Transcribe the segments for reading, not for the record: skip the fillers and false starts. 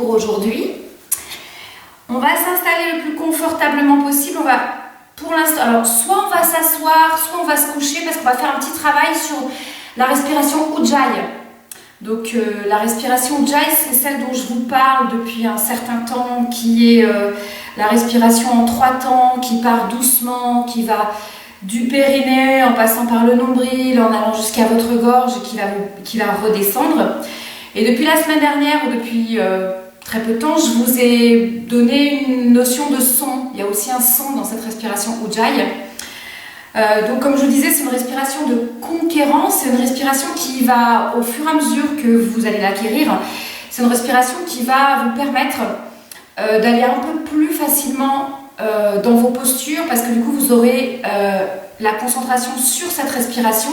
pour aujourd'hui. On va s'installer le plus confortablement possible. On va, pour l'instant, alors soit on va s'asseoir, soit on va se coucher parce qu'on va faire un petit travail sur la respiration Ujjayi. Donc la respiration Ujjayi, c'est celle dont je vous parle depuis un certain temps, qui est la respiration en 3 temps, qui part doucement, qui va du périnée en passant par le nombril, en allant jusqu'à votre gorge et qui va redescendre. Et depuis la semaine dernière ou depuis très peu de temps, je vous ai donné une notion de son. Il y a aussi un son dans cette respiration Ujjayi. Donc comme je vous disais, c'est une respiration de conquérance, c'est une respiration qui va, au fur et à mesure que vous allez l'acquérir, c'est une respiration qui va vous permettre d'aller un peu plus facilement dans vos postures, parce que du coup vous aurez la concentration sur cette respiration,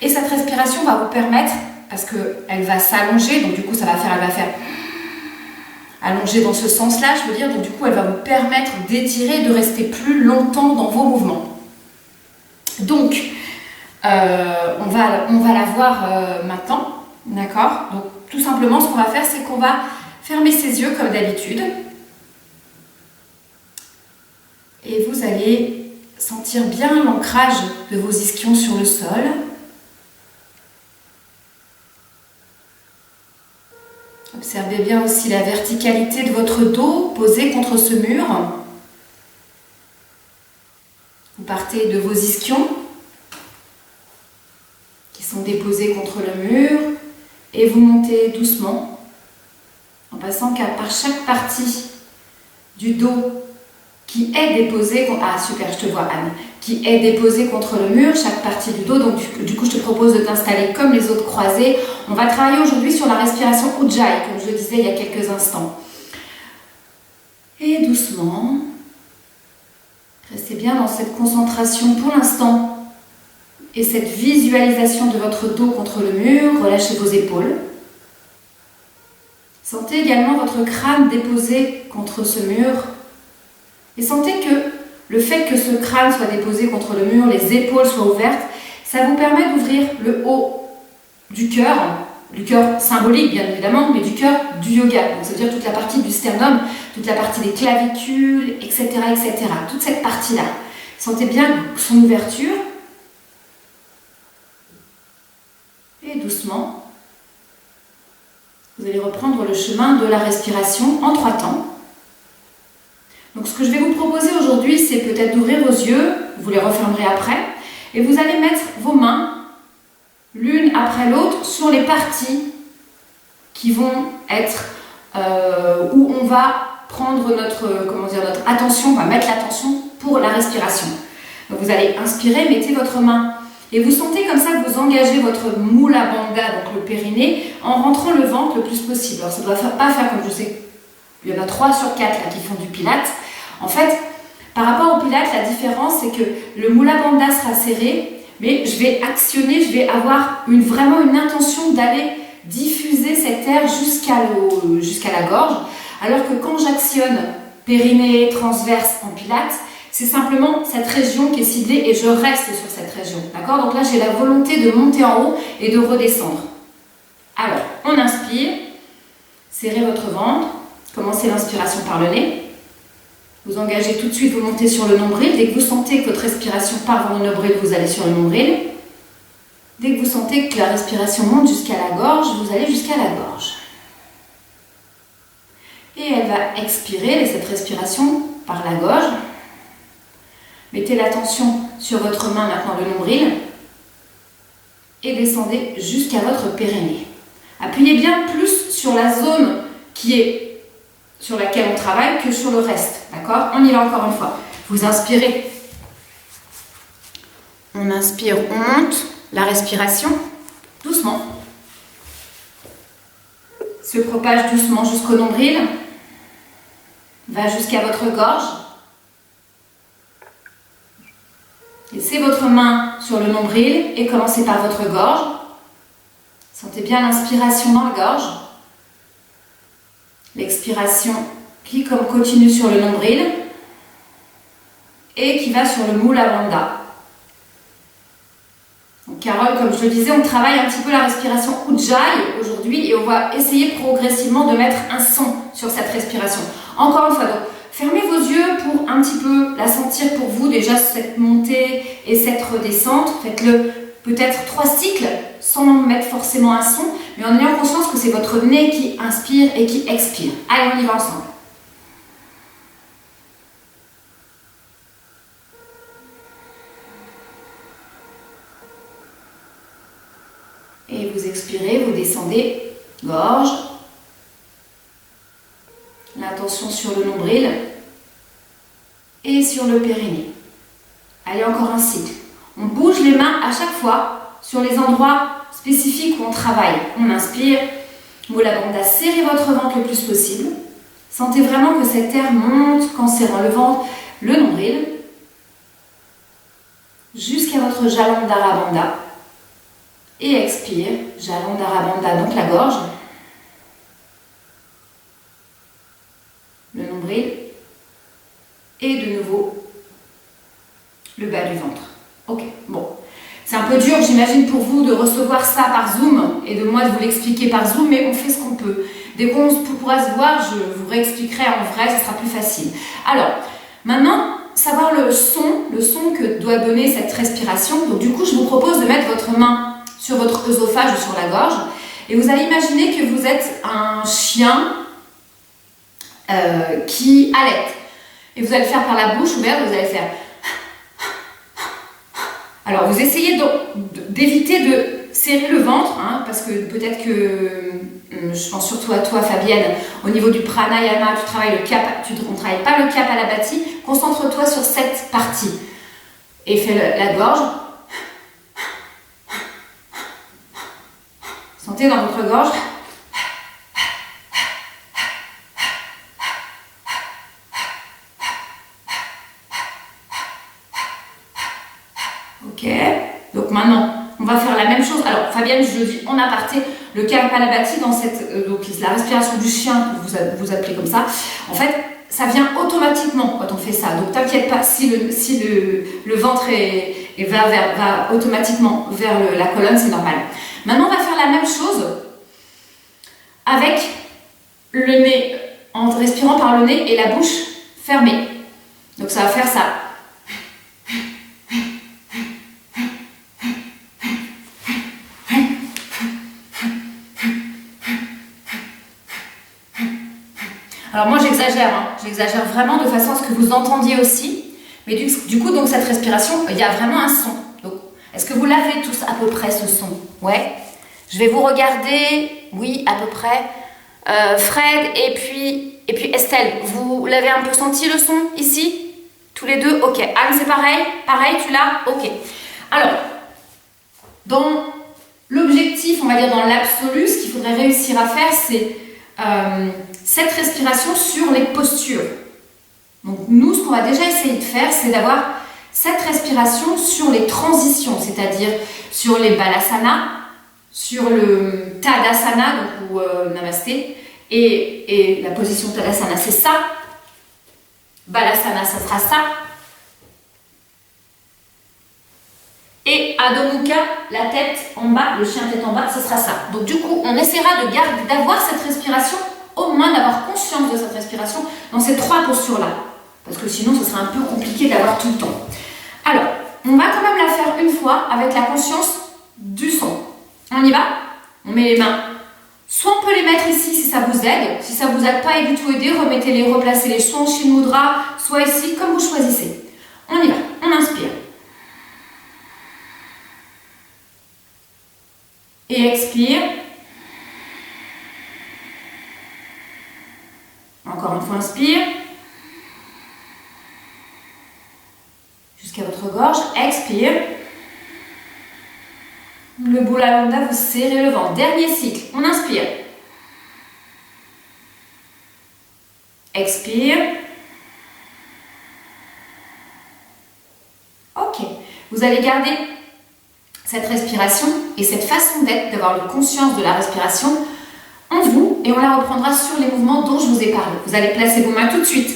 et cette respiration va vous permettre, parce qu'elle va s'allonger, donc du coup elle va faire allonger dans ce sens-là, je veux dire, donc du coup elle va vous permettre d'étirer, de rester plus longtemps dans vos mouvements. Donc, on va la voir maintenant, d'accord? Donc, tout simplement, ce qu'on va faire, c'est qu'on va fermer ses yeux comme d'habitude. Et vous allez sentir bien l'ancrage de vos ischions sur le sol. Observez bien aussi la verticalité de votre dos posé contre ce mur. Vous partez de vos ischions qui sont déposés contre le mur et vous montez doucement en passant par chaque partie du dos qui est déposée, ah super, je te vois Anne, qui est déposée contre le mur, chaque partie du dos. Donc du coup je te propose de t'installer comme les autres croisés. On va travailler aujourd'hui sur la respiration Ujjayi, comme je le disais il y a quelques instants. Et doucement, restez bien dans cette concentration pour l'instant et cette visualisation de votre dos contre le mur. Relâchez vos épaules. Sentez également votre crâne déposé contre ce mur. Et sentez que le fait que ce crâne soit déposé contre le mur, les épaules soient ouvertes, ça vous permet d'ouvrir le haut du cœur symbolique bien évidemment, mais du cœur du yoga. Donc ça veut dire toute la partie du sternum, toute la partie des clavicules, etc. etc. Toute cette partie-là. Sentez bien son ouverture. Et doucement, vous allez reprendre le chemin de la respiration en 3 temps. Donc ce que je vais vous proposer aujourd'hui, c'est peut-être d'ouvrir vos yeux, vous les refermerez après, et vous allez mettre vos mains l'une après l'autre sur les parties qui vont être où on va prendre notre attention, on va mettre l'attention pour la respiration. Donc vous allez inspirer, mettez votre main et vous sentez comme ça que vous engagez votre Mula Bandha, donc le périnée, en rentrant le ventre le plus possible. Alors ça ne doit pas faire comme je sais, il y en a 3 sur 4 là, qui font du Pilates. En fait, par rapport au Pilates, la différence c'est que le Mula Bandha sera serré, mais je vais actionner, je vais avoir vraiment une intention d'aller diffuser cet air jusqu'à la gorge, alors que quand j'actionne périnée, transverse en Pilates, c'est simplement cette région qui est ciblée et je reste sur cette région, d'accord? Donc là, j'ai la volonté de monter en haut et de redescendre. Alors, on inspire, serrez votre ventre, commencez l'inspiration par le nez. Vous engagez tout de suite, vous montez sur le nombril. Dès que vous sentez que votre respiration part vers le nombril, vous allez sur le nombril. Dès que vous sentez que la respiration monte jusqu'à la gorge, vous allez jusqu'à la gorge. Et elle va expirer, et cette respiration par la gorge. Mettez l'attention sur votre main, maintenant le nombril. Et descendez jusqu'à votre périnée. Appuyez bien plus sur la zone sur laquelle on travaille que sur le reste, d'accord? On y va encore une fois. Vous inspirez. On inspire, on monte la respiration doucement. Se propage doucement jusqu'au nombril. Va jusqu'à votre gorge. Laissez votre main sur le nombril et commencez par votre gorge. Sentez bien l'inspiration dans la gorge. L'expiration qui continue sur le nombril et qui va sur le Mula Bandha. Donc Carole, comme je le disais, on travaille un petit peu la respiration Ujjayi aujourd'hui et on va essayer progressivement de mettre un son sur cette respiration. Encore une fois, donc, fermez vos yeux pour un petit peu la sentir pour vous, déjà cette montée et cette redescente. Faites-le peut-être 3 cycles sans mettre forcément un son, mais en ayant conscience que c'est votre nez qui inspire et qui expire. Allez, on y va ensemble. Et vous expirez, vous descendez, gorge. L'attention sur le nombril et sur le périnée. Allez, encore un cycle. On bouge les mains à chaque fois sur les endroits spécifiques où on travaille. On inspire, Mula Bandha, serrez votre ventre le plus possible. Sentez vraiment que cet air monte en serrant le ventre, le nombril, jusqu'à votre Jalandhara Bandha. Et expire, Jalandhara Bandha, donc la gorge, le nombril, et de nouveau le bas du ventre. Ok, bon. C'est un peu dur, j'imagine, pour vous de recevoir ça par Zoom et de moi de vous l'expliquer par Zoom, mais on fait ce qu'on peut. Dès qu'on pourra se voir, je vous réexpliquerai en vrai, ce sera plus facile. Alors, maintenant, savoir le son que doit donner cette respiration. Donc du coup, je vous propose de mettre votre main sur votre œsophage ou sur la gorge, et vous allez imaginer que vous êtes un chien qui allaite. Et vous allez le faire par la bouche ouverte, vous allez faire... Alors, vous essayez d'éviter de serrer le ventre, hein, parce que peut-être que, je pense surtout à toi Fabienne, au niveau du pranayama, tu travailles le cap, on ne travaille pas le kapalabhati, concentre-toi sur cette partie. Et fais la gorge. Sentez dans votre gorge. Ok, donc maintenant, on va faire la même chose. Alors, Fabienne, je le dis en aparté, le kapalabhati, dans cette, donc la respiration du chien, que vous appelez comme ça, en fait, ça vient automatiquement quand on fait ça. Donc, t'inquiète pas, si le ventre va automatiquement vers la colonne, c'est normal. Maintenant, on va faire la même chose avec le nez, en respirant par le nez et la bouche fermée. Donc, ça va faire ça. Alors moi j'exagère, hein. J'exagère vraiment de façon à ce que vous entendiez aussi. Mais du coup, donc cette respiration, il y a vraiment un son. Donc, est-ce que vous l'avez tous à peu près ce son? Ouais. Je vais vous regarder. Oui, à peu près. Fred et puis Estelle, vous l'avez un peu senti le son ici? Tous les deux? Ok. Anne, c'est pareil? Pareil, tu l'as? Ok. Alors, dans l'objectif, on va dire dans l'absolu, ce qu'il faudrait réussir à faire, c'est cette respiration sur les postures. Donc nous, ce qu'on va déjà essayer de faire, c'est d'avoir cette respiration sur les transitions, c'est-à-dire sur les balasana, sur le tadasana, donc ou namasté, et la position tadasana, c'est ça. Balasana, ça sera ça. Et Adho Mukha, la tête en bas, le chien tête en bas, ce sera ça. Donc du coup, on essaiera d'avoir cette respiration, au moins d'avoir conscience de cette respiration dans ces 3 postures-là. Parce que sinon, ce sera un peu compliqué d'avoir tout le temps. Alors, on va quand même la faire une fois avec la conscience du son. On y va? On met les mains. Soit on peut les mettre ici si ça vous aide. Si ça ne vous aide pas et du tout aider, remettez-les, replacez-les soit en Shin Mudra, soit ici, comme vous choisissez. On y va. On inspire. Et expire. Encore une fois, inspire. Jusqu'à votre gorge. Expire. Le Mula Bandha, vous serrez le ventre. Dernier cycle. On inspire. Expire. Ok. Vous allez garder cette respiration et cette façon d'être, d'avoir la conscience de la respiration en vous, et on la reprendra sur les mouvements dont je vous ai parlé. Vous allez placer vos mains tout de suite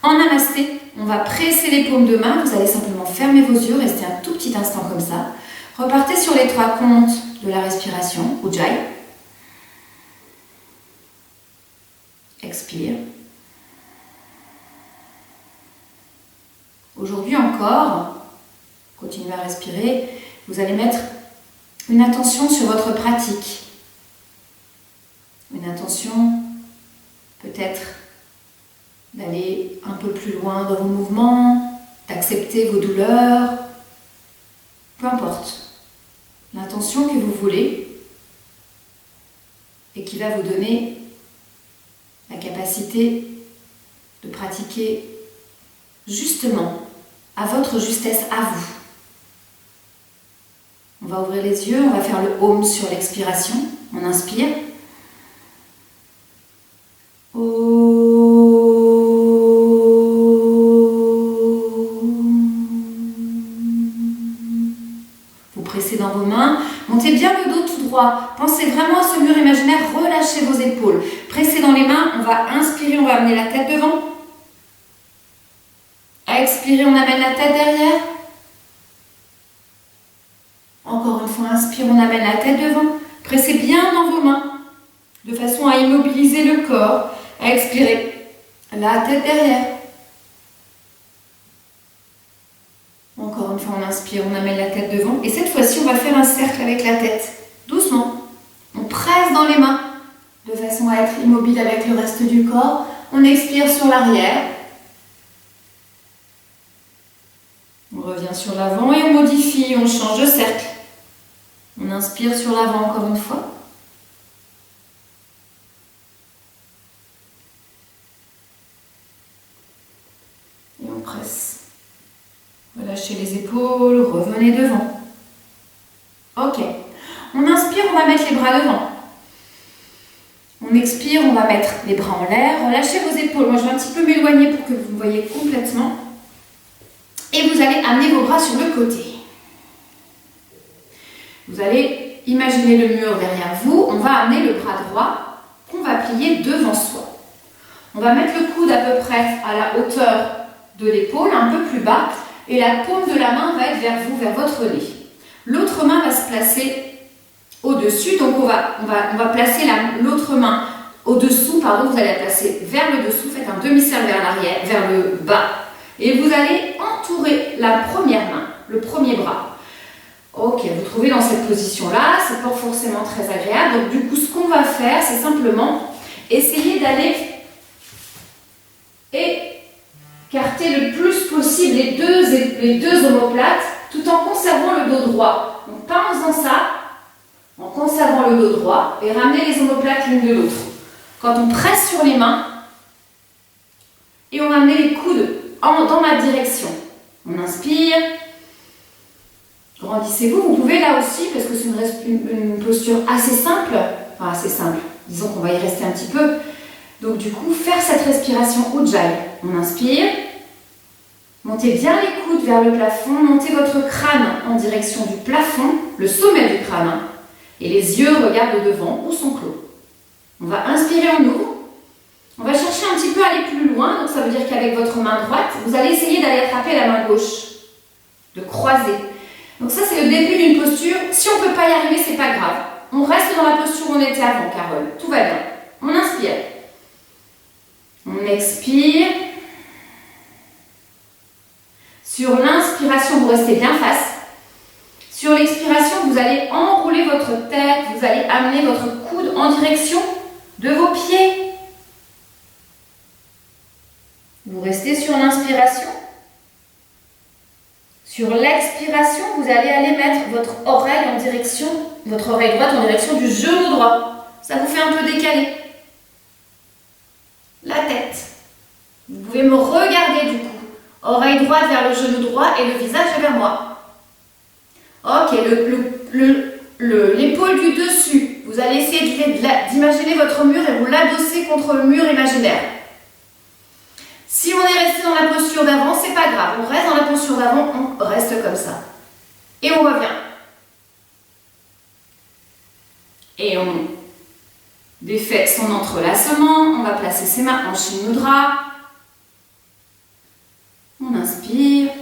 en namasté. On va presser les paumes de main. Vous allez simplement fermer vos yeux, rester un tout petit instant comme ça. Repartez sur les 3 comptes de la respiration, Ujjayi. Expire. Aujourd'hui encore, continuez à respirer, vous allez mettre une attention sur votre pratique. Une attention peut-être d'aller un peu plus loin dans vos mouvements, d'accepter vos douleurs, peu importe. L'intention que vous voulez et qui va vous donner la capacité de pratiquer justement à votre justesse, à vous. On va ouvrir les yeux, on va faire le Om sur l'expiration. On inspire. Vous pressez dans vos mains, montez bien le dos tout droit. Pensez vraiment à ce mur imaginaire, relâchez vos épaules. Pressez dans les mains, on va inspirer, on va amener la tête devant. Expirez, on amène la tête derrière. Encore une fois, inspire, on amène la tête devant. Pressez bien dans vos mains, de façon à immobiliser le corps. Expirez, la tête derrière. Encore une fois, on inspire, on amène la tête devant. Et cette fois-ci, on va faire un cercle avec la tête. Doucement. On presse dans les mains, de façon à être immobile avec le reste du corps. On expire sur l'arrière. On revient sur l'avant et on modifie, on change de cercle. On inspire sur l'avant encore une fois. Et on presse. Relâchez les épaules, revenez devant. Ok. On inspire, on va mettre les bras devant. On expire, on va mettre les bras en l'air. Relâchez vos épaules. Moi, je vais un petit peu m'éloigner pour que vous me voyez complètement. Et vous allez amener vos bras sur le côté. Vous allez imaginer le mur derrière vous. On va amener le bras droit qu'on va plier devant soi. On va mettre le coude à peu près à la hauteur de l'épaule, un peu plus bas. Et la paume de la main va être vers vous, vers votre nez. L'autre main va se placer au-dessus. Donc on va placer l'autre main au-dessous. Pardon, vous allez la placer vers le dessous. Faites un demi-cercle vers l'arrière, vers le bas. Et vous allez entourer la première main, le premier bras. Ok, vous trouvez dans cette position-là, c'est pas forcément très agréable. Donc du coup, ce qu'on va faire, c'est simplement essayer d'aller écarter le plus possible les deux omoplates, tout en conservant le dos droit. Donc pas en faisant ça, en conservant le dos droit, et ramener les omoplates l'une de l'autre. Quand on presse sur les mains, et on va amener les coudes dans ma direction. On inspire. Grandissez-vous. Vous pouvez là aussi, parce que c'est une posture assez simple. Enfin, assez simple. Disons qu'on va y rester un petit peu. Donc du coup, faire cette respiration Ujjayi. On inspire. Montez bien les coudes vers le plafond. Montez votre crâne en direction du plafond, le sommet du crâne. Et les yeux regardent devant ou sont clos. On va inspirer, on ouvre. On va chercher un petit peu à aller plus loin, donc ça veut dire qu'avec votre main droite, vous allez essayer d'aller attraper la main gauche, de croiser. Donc ça, c'est le début d'une posture. Si on ne peut pas y arriver, c'est pas grave. On reste dans la posture où on était avant, Carole. Tout va bien. On inspire. On expire. Sur l'inspiration, vous restez bien face. Sur l'expiration, vous allez enrouler votre tête, vous allez amener votre coude en direction de vos pieds. Vous restez sur l'inspiration. Sur l'expiration, vous allez aller mettre votre oreille droite en direction du genou droit. Ça vous fait un peu décaler. La tête. Vous pouvez me regarder du coup. Oreille droite vers le genou droit et le visage vers moi. Ok, l'épaule du dessus. Vous allez essayer d'imaginer votre mur et vous l'adosser contre le mur imaginaire. Si on est resté dans la posture d'avant, c'est pas grave. On reste dans la posture d'avant, on reste comme ça. Et on revient. Et on défait son entrelacement. On va placer ses mains en Shin Mudra. On inspire.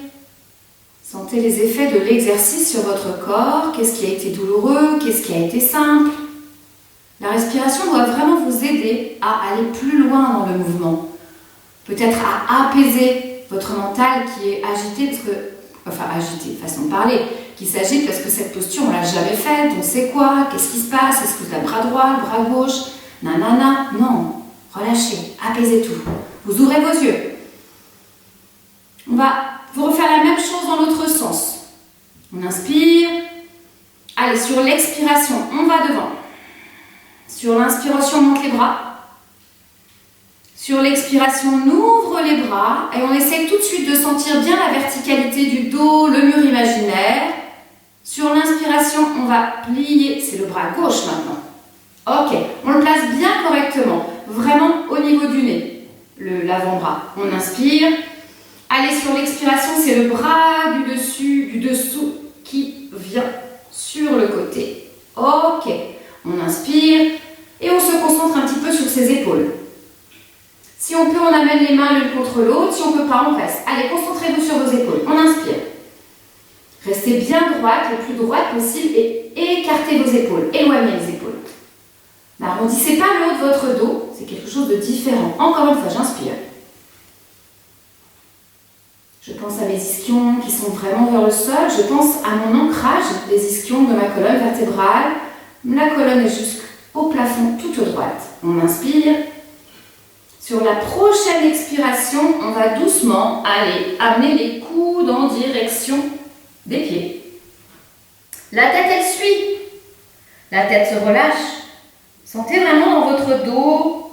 Sentez les effets de l'exercice sur votre corps. Qu'est-ce qui a été douloureux? Qu'est-ce qui a été simple? La respiration doit vraiment vous aider à aller plus loin dans le mouvement. Peut-être à apaiser votre mental qui est agité, agité, façon de parler, qui s'agite parce que cette posture, on ne l'a jamais faite, on sait quoi, qu'est-ce qui se passe, est-ce que c'est le bras droit, le bras gauche, nanana, non, relâchez, apaisez tout. Vous ouvrez vos yeux. On va vous refaire la même chose dans l'autre sens. On inspire. Allez, sur l'expiration, on va devant. Sur l'inspiration, on monte les bras. Sur l'expiration, on ouvre les bras et on essaie tout de suite de sentir bien la verticalité du dos, le mur imaginaire. Sur l'inspiration, on va plier, c'est le bras gauche maintenant. Ok, on le place bien correctement, vraiment au niveau du nez, l'avant-bras. On inspire. Allez, sur l'expiration, c'est le bras du dessous qui vient sur le côté. Ok, on inspire et on se concentre un petit peu sur ses épaules. Si on peut, on amène les mains l'une contre l'autre. Si on ne peut pas, on reste. Allez, concentrez-vous sur vos épaules. On inspire. Restez bien droite, le plus droite possible et écartez vos épaules. Éloignez les épaules. N'arrondissez pas le haut de votre dos. C'est quelque chose de différent. Encore une fois, j'inspire. Je pense à mes ischions qui sont vraiment vers le sol. Je pense à mon ancrage des ischions de ma colonne vertébrale. La colonne est jusqu'au plafond toute droite. On inspire. Sur la prochaine expiration, on va doucement aller amener les coudes en direction des pieds. La tête, elle suit. La tête se relâche. Sentez vraiment dans votre dos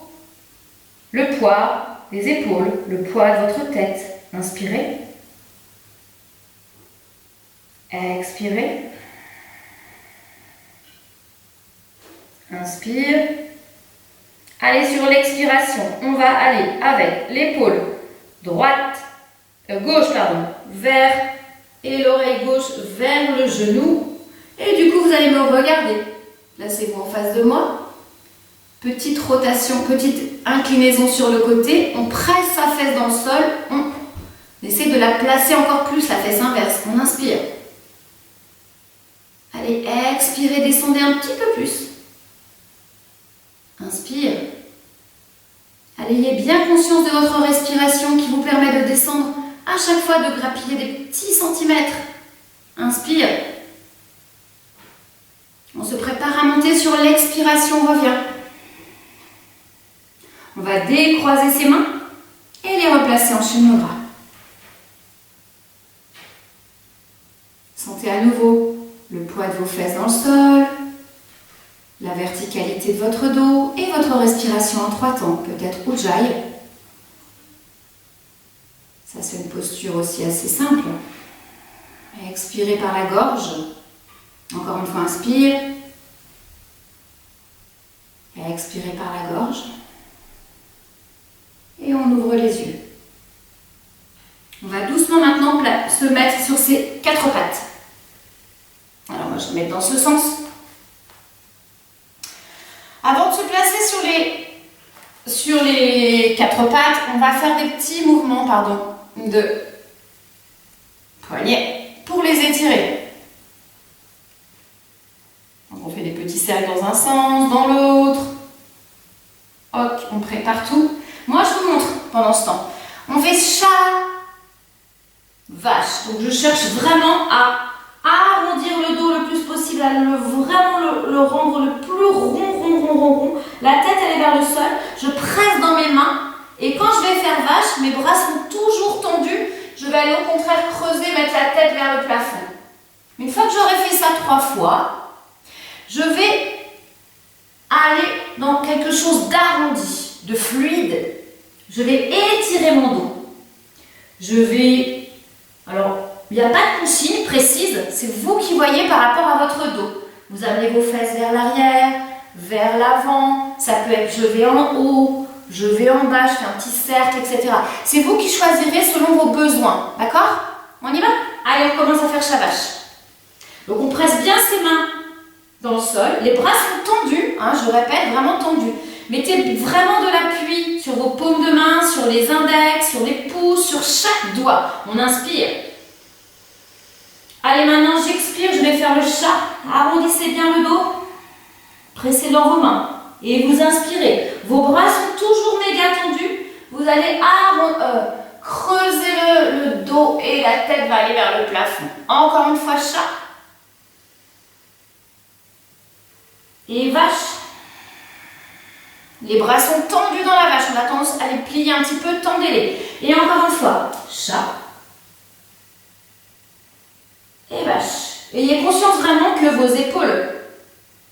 le poids des épaules, le poids de votre tête. Inspirez. Expirez. Inspire. Allez, sur l'expiration, on va aller avec l'épaule gauche, vers et l'oreille gauche vers le genou. Et du coup, vous allez me regarder. Placez-vous en face de moi. Petite rotation, petite inclinaison sur le côté. On presse sa fesse dans le sol. On essaie de la placer encore plus, la fesse inverse. On inspire. Allez, expirez, descendez un petit peu plus. Inspire. Ayez bien conscience de votre respiration qui vous permet de descendre à chaque fois, de grappiller des petits centimètres. Inspire. On se prépare à monter sur l'expiration, on revient. On va décroiser ses mains et les replacer en chaîne de bras. Sentez à nouveau le poids de vos fesses dans le sol, la verticalité de votre dos et votre respiration en 3 temps, peut-être Ujjayi. Ça, c'est une posture aussi assez simple. Expirez par la gorge. Encore une fois, inspire. Et expirez par la gorge. Et on ouvre les yeux. On va doucement maintenant se mettre sur ses 4 pattes. Alors moi, je vais mettre dans ce sens. Avant de se placer sur les 4 pattes, on va faire des petits mouvements de poignets pour les étirer. Donc on fait des petits cercles dans un sens, dans l'autre. Ok, on prépare tout. Moi, je vous montre pendant ce temps. On fait chat, vache. Donc je cherche vraiment à arrondir le dos le plus possible, à vraiment le rendre le plus rond. La tête, elle est vers le sol. Je presse dans mes mains. Et quand je vais faire vache, mes bras sont toujours tendus. Je vais aller au contraire creuser, mettre la tête vers le plafond. Une fois que j'aurai fait ça 3 fois, je vais aller dans quelque chose d'arrondi, de fluide. Je vais étirer mon dos. Alors, il n'y a pas de consigne précise, c'est vous qui voyez par rapport à votre dos. Vous amenez vos fesses vers l'arrière, vers l'avant, ça peut être je vais en haut, je vais en bas, je fais un petit cercle, etc. C'est vous qui choisirez selon vos besoins, d'accord? On y va? Allez, on commence à faire chat vache. Donc on presse bien ses mains dans le sol, les bras sont tendus, je répète, vraiment tendus. Mettez vraiment de l'appui sur vos paumes de main, sur les index, sur les pouces, sur chaque doigt. On inspire. Allez, maintenant j'expire, je vais faire le chat. Arrondissez bien le dos. Pressez dans vos mains. et vous inspirez. Vos bras sont toujours méga tendus. Vous allez creuser le dos et la tête va aller vers le plafond. Encore une fois, chat. Et vache. Les bras sont tendus dans la vache. On a tendance à les plier un petit peu, tendez-les. Et encore une fois, chat. Et vache. Ayez conscience vraiment que vos épaules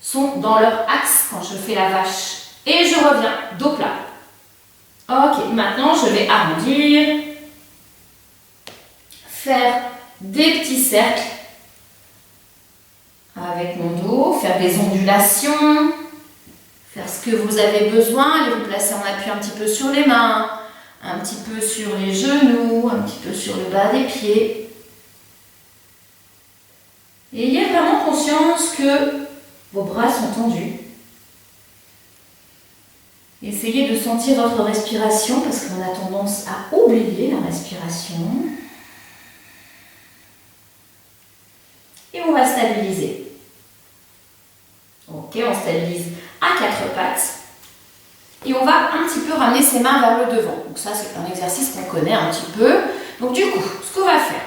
sont dans leur axe quand je fais la vache. Et je reviens, dos plat. Ok, maintenant je vais arrondir. Faire des petits cercles avec mon dos, faire des ondulations, faire ce que vous avez besoin, allez vous placer en appui un petit peu sur les mains, un petit peu sur les genoux, un petit peu sur le bas des pieds. Et ayez vraiment conscience que vos bras sont tendus. Essayez de sentir votre respiration parce qu'on a tendance à oublier la respiration. Et on va stabiliser. Ok, on stabilise à quatre pattes. Et on va un petit peu ramener ses mains vers le devant. Donc ça, c'est un exercice qu'on connaît un petit peu. Donc du coup, ce qu'on va faire,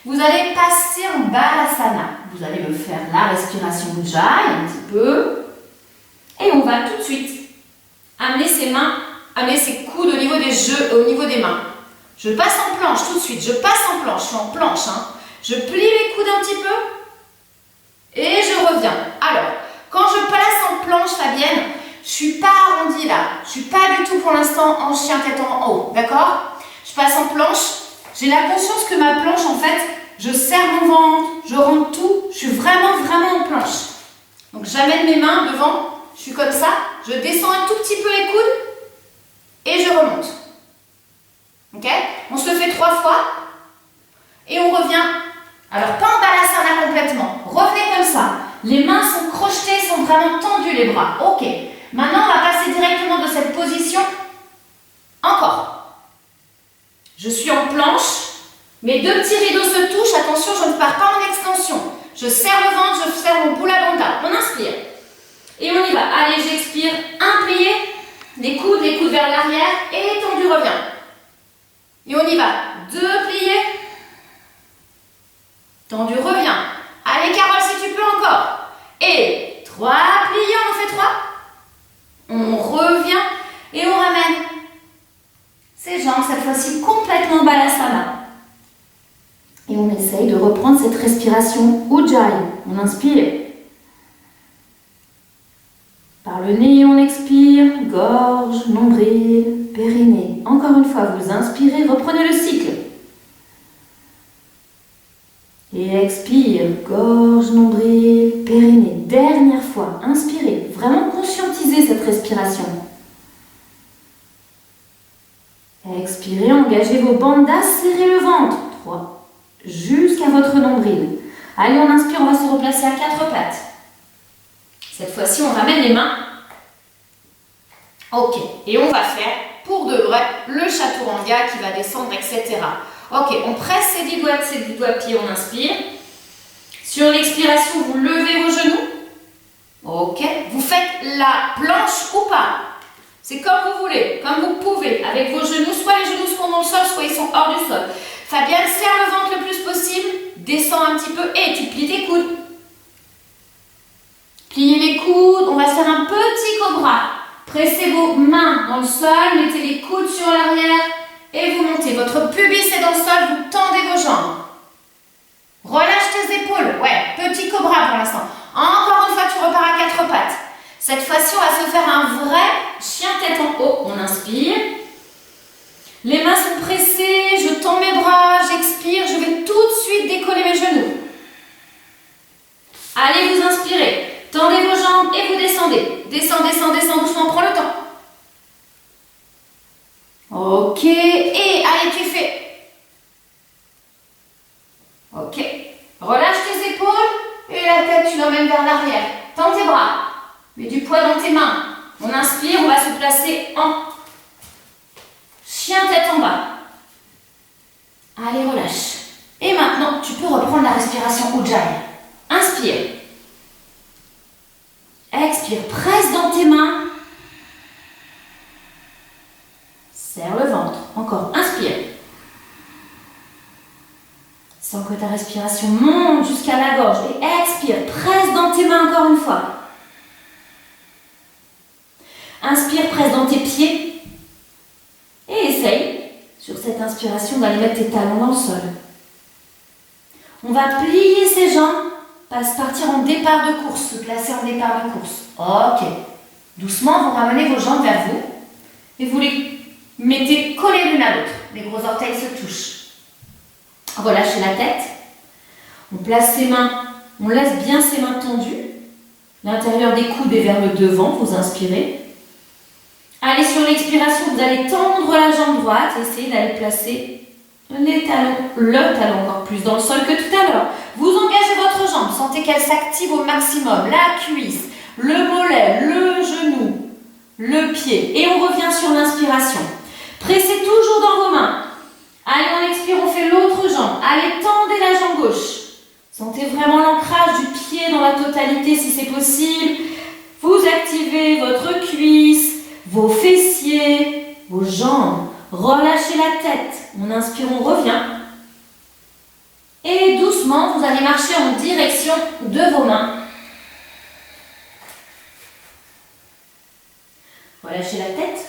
vous allez passer en balasana. Vous allez me faire la respiration Ujjayi un petit peu. Et on va tout de suite amener ses mains, amener ses coudes au niveau des au niveau des mains. Je passe en planche tout de suite. Je passe en planche. Je suis en planche. Je plie les coudes un petit peu. Et je reviens. Alors, quand je place en planche, Fabienne, je ne suis pas arrondie là. Je ne suis pas du tout pour l'instant en chien tête en haut. D'accord? Je passe en planche. J'ai la conscience que ma planche, en fait, je serre mon ventre, je rentre tout. Je suis vraiment, vraiment en planche. Donc, j'amène mes mains devant. Je suis comme ça. Je descends un tout petit peu les coudes. Et je remonte. Ok? On se le fait 3 fois. Et on revient. Alors, pas en balasana complètement. Revenez comme ça. Les mains sont crochetées, sont vraiment tendues les bras. Ok. Maintenant, on va passer directement de cette position. Encore. Je suis en planche. Mes 2 petits rideaux se touchent. Attention, je ne pars pas en extension. Je serre le ventre, je serre mon boula bandha. On inspire. Et on y va. Allez, j'expire. Un plié. Les coudes vers l'arrière. Et tendu, reviens. Et on y va. 2 pliés. Tendu, reviens. Allez, Carole, si tu peux encore. Et 3 pliés, on en fait 3. On revient et on ramène ses jambes, cette fois-ci complètement balasana. Et on essaye de reprendre cette respiration Ujjayi. On inspire. Par le nez, on expire. Gorge, nombril, périnée. Encore une fois, vous inspirez, reprenez le cycle. Et expire, gorge, nombril, périnée. Dernière fois, inspirez. Vraiment conscientisez cette respiration. Expirez, engagez vos bandhas, serrez le ventre. 3, jusqu'à votre nombril. Allez, on inspire, on va se replacer à 4 pattes. Cette fois-ci, on ramène les mains. Ok, et on va faire, pour de vrai, le chaturanga qui va descendre, etc. Ok, on presse ces 10 doigts de pied, on inspire. Sur l'expiration, vous levez vos genoux. Ok, vous faites la planche ou pas. C'est comme vous voulez, comme vous pouvez, avec vos genoux. Soit les genoux sont dans le sol, soit ils sont hors du sol. Fabienne, serre le ventre le plus possible. Descends un petit peu et tu plies tes coudes. Pliez les coudes, on va se faire un petit cobra. Pressez vos mains dans le sol, mettez les coudes sur l'arrière. Et vous montez, votre pubis est dans le sol, vous tendez vos jambes. Relâche tes épaules, ouais, petit cobra pour l'instant. Encore une fois, tu repars à 4 pattes. Cette fois-ci, on va se faire un vrai chien tête en haut. On inspire. Les mains sont pressées, je tends mes bras, j'expire, je vais tout de suite décoller mes genoux. Allez, vous inspirez, tendez vos jambes et vous descendez. Descends, descends, descends doucement, prends le temps. Ok, et allez, tu fais. Ok, relâche tes épaules et la tête, tu l'emmènes vers l'arrière. Tends tes bras, mets du poids dans tes mains. On inspire, on va se placer en chien tête en bas. Allez, relâche. Et maintenant, tu peux reprendre la respiration Ujjayi. Inspire. Expire, presse dans tes mains. Serre le ventre. Encore, inspire. Sens que ta respiration monte jusqu'à la gorge. Et expire, presse dans tes mains encore une fois. Inspire, presse dans tes pieds. Et essaye, sur cette inspiration, d'aller mettre tes talons dans le sol. On va plier ses jambes, partir en départ de course, se placer en départ de course. Ok. Doucement, vous ramenez vos jambes vers vous et vous les mettez collées l'une à l'autre. Les gros orteils se touchent. Relâchez la tête. On place ses mains, on laisse bien ses mains tendues. L'intérieur des coudes est vers le devant, vous inspirez. Allez, sur l'expiration, vous allez tendre la jambe droite. Essayez d'aller placer le talon encore plus dans le sol que tout à l'heure. Vous engagez votre jambe, sentez qu'elle s'active au maximum. La cuisse, le mollet, le genou, le pied. Et on revient sur l'inspiration. Pressez toujours dans vos mains. Allez, on expire, on fait l'autre jambe. Allez, tendez la jambe gauche. Sentez vraiment l'ancrage du pied dans la totalité si c'est possible. Vous activez votre cuisse, vos fessiers, vos jambes. Relâchez la tête. On inspire, on revient. Et doucement, vous allez marcher en direction de vos mains. Relâchez la tête.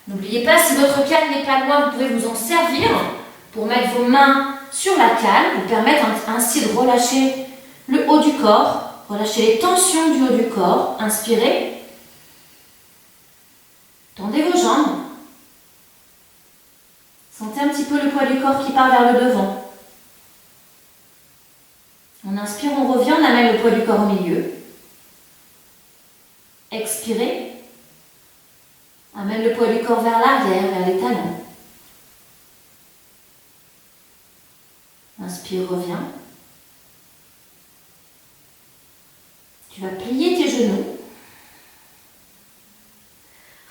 N'oubliez pas, si votre cale n'est pas loin, vous pouvez vous en servir pour mettre vos mains sur la cale, vous permettre ainsi de relâcher le haut du corps, relâcher les tensions du haut du corps. Inspirez. Tendez vos jambes. Sentez un petit peu le poids du corps qui part vers le devant. On inspire, on revient, on amène le poids du corps au milieu. Expirez. Amène le poids du corps vers l'arrière, vers les talons. Inspire, reviens. Tu vas plier tes genoux.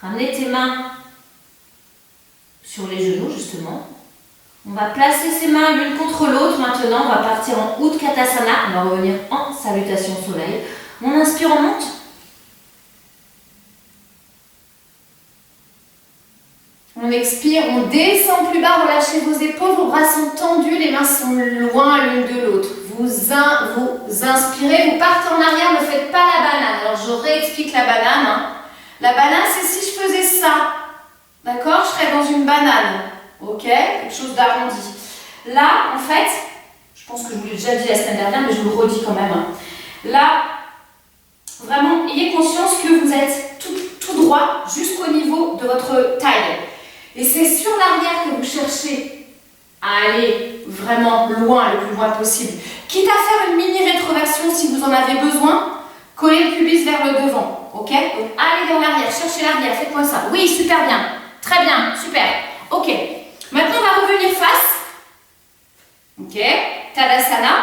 Ramenez tes mains sur les genoux, justement. On va placer ses mains l'une contre l'autre. Maintenant, on va partir en Utkatasana. On va revenir en salutation soleil. On inspire, on monte. On expire, on descend plus bas, relâchez vos épaules, vos bras sont tendus, les mains sont loin l'une de l'autre. Vous inspirez, vous partez en arrière, ne faites pas la banane. Alors je réexplique la banane. La banane, c'est si je faisais ça. D'accord? Je serais dans une banane. Ok? Quelque chose d'arrondi. Là, en fait, je pense que je vous l'ai déjà dit la semaine dernière, mais je vous le redis quand même. Là, vraiment, ayez conscience que vous êtes tout droit jusqu'au niveau de votre taille. Et c'est sur l'arrière que vous cherchez à aller vraiment loin, le plus loin possible. Quitte à faire une mini rétroversion si vous en avez besoin, collez le pubis vers le devant. Ok? Donc allez vers l'arrière, cherchez l'arrière, faites-moi ça. Oui, super bien. Très bien, super. Ok. Maintenant, on va revenir face. Ok? Tadasana.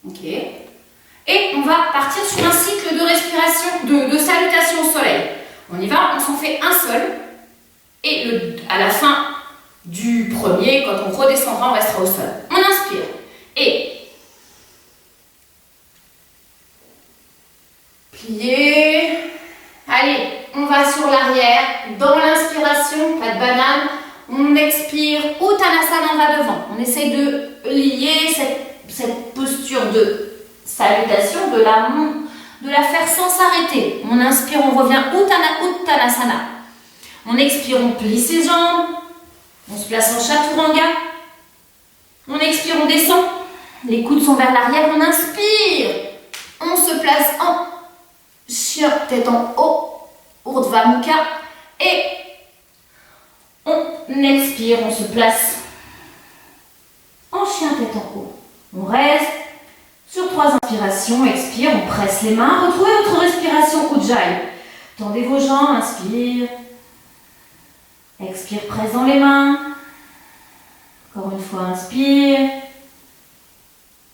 Ok. Et on va partir sur un cycle de respiration, de salutation au soleil. On y va, on s'en fait un seul. Et à la fin du premier, quand on redescendra, on restera au sol. On inspire. Et plier. Allez, on va sur l'arrière. Dans l'inspiration, pas de banane. On expire. Uttanasana, on va devant. On essaie de lier cette posture de salutation, de la faire sans s'arrêter. On inspire, on revient. Uttanasana. On expire, on plie ses jambes. On se place en chaturanga. On expire, on descend. Les coudes sont vers l'arrière. On inspire. On se place en chien, tête en haut. Urdhva Mukha. Et on expire, on se place en chien, tête en haut. On reste sur 3 inspirations. Expire, on presse les mains. Retrouvez votre respiration Ujjayi. Tendez vos jambes, inspire. Expire, presse dans les mains. Encore une fois, inspire.